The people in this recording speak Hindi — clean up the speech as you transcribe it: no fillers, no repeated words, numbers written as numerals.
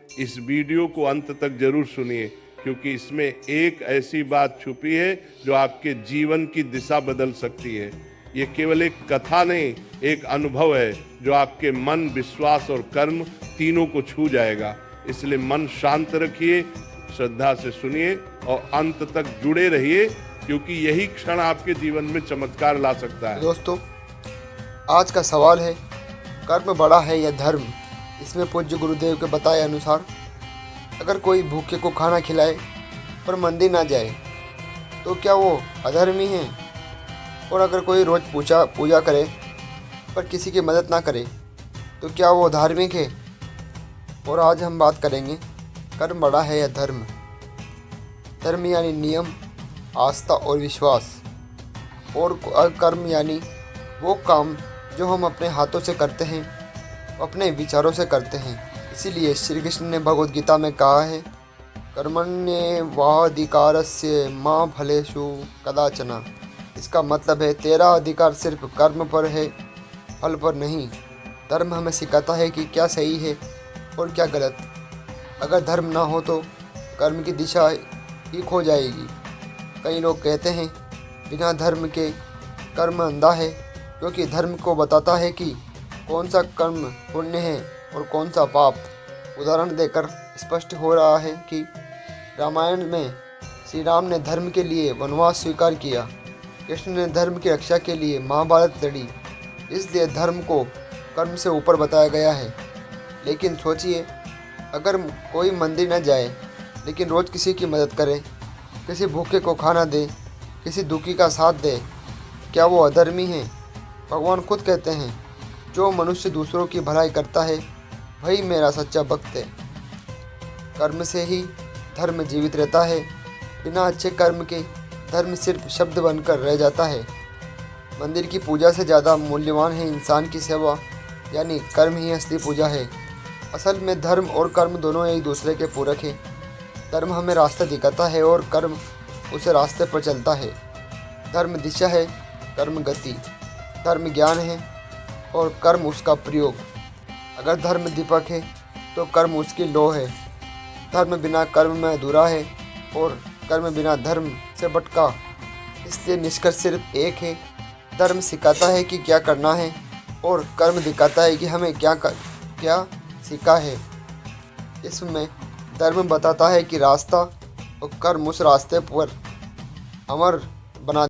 इस वीडियो को अंत तक जरूर सुनिए, क्योंकि इसमें एक ऐसी बात छुपी है जो आपके जीवन की दिशा बदल सकती है। ये केवल एक कथा नहीं, एक अनुभव है जो आपके मन, विश्वास और कर्म तीनों को छू जाएगा। इसलिए मन शांत रखिए, श्रद्धा से सुनिए और अंत तक जुड़े रहिए, क्योंकि यही क्षण आपके जीवन में चमत्कार ला सकता है। दोस्तों, आज का सवाल है, कर्म बड़ा है या धर्म? इसमें पूज्य गुरुदेव के बताए अनुसार अगर कोई भूखे को खाना खिलाए पर मंदिर ना जाए तो क्या वो अधर्मी है? और अगर कोई रोज़ पूजा करे पर किसी की मदद ना करे तो क्या वो धार्मिक है? और आज हम बात करेंगे, कर्म बड़ा है या धर्म? धर्म यानी नियम, आस्था और विश्वास, और कर्म यानी वो काम जो हम अपने हाथों से करते हैं, अपने विचारों से करते हैं। इसीलिए श्री कृष्ण ने भगवद गीता में कहा है, कर्मण्येवाधिकारस्य मा फलेषु कदाचन। इसका मतलब है तेरा अधिकार सिर्फ कर्म पर है, फल पर नहीं। धर्म हमें सिखाता है कि क्या सही है और क्या गलत। अगर धर्म ना हो तो कर्म की दिशा ही खो जाएगी। कई लोग कहते हैं बिना धर्म के कर्म अंधा है, क्योंकि धर्म को बताता है कि कौन सा कर्म पुण्य है और कौन सा पाप। उदाहरण देकर स्पष्ट हो रहा है कि रामायण में श्री राम ने धर्म के लिए वनवास स्वीकार किया, कृष्ण ने धर्म की रक्षा के लिए महाभारत लड़ी। इसलिए धर्म को कर्म से ऊपर बताया गया है। लेकिन सोचिए, अगर कोई मंदिर न जाए लेकिन रोज़ किसी की मदद करे, किसी भूखे को खाना दे, किसी दुखी का साथ दे, क्या वो अधर्मी है? भगवान खुद कहते हैं, जो मनुष्य दूसरों की भलाई करता है वही मेरा सच्चा भक्त है। कर्म से ही धर्म जीवित रहता है। बिना अच्छे कर्म के धर्म सिर्फ शब्द बनकर रह जाता है। मंदिर की पूजा से ज़्यादा मूल्यवान है इंसान की सेवा, यानी कर्म ही असली पूजा है। असल में धर्म और कर्म दोनों एक दूसरे के पूरक हैं। धर्म हमें रास्ता दिखाता है और कर्म उसे रास्ते पर चलता है। धर्म दिशा है, कर्म गति। धर्म ज्ञान है और कर्म उसका प्रयोग। अगर धर्म दीपक है तो कर्म उसकी लौ है। धर्म बिना कर्म में अधूरा है और कर्म बिना धर्म से भटका। इसलिए निष्कर्ष सिर्फ एक है, धर्म सिखाता है कि क्या करना है और कर्म दिखाता है कि हमें क्या सीखा है। इसमें धर्म बताता है कि रास्ता और कर्म उस रास्ते पर अमर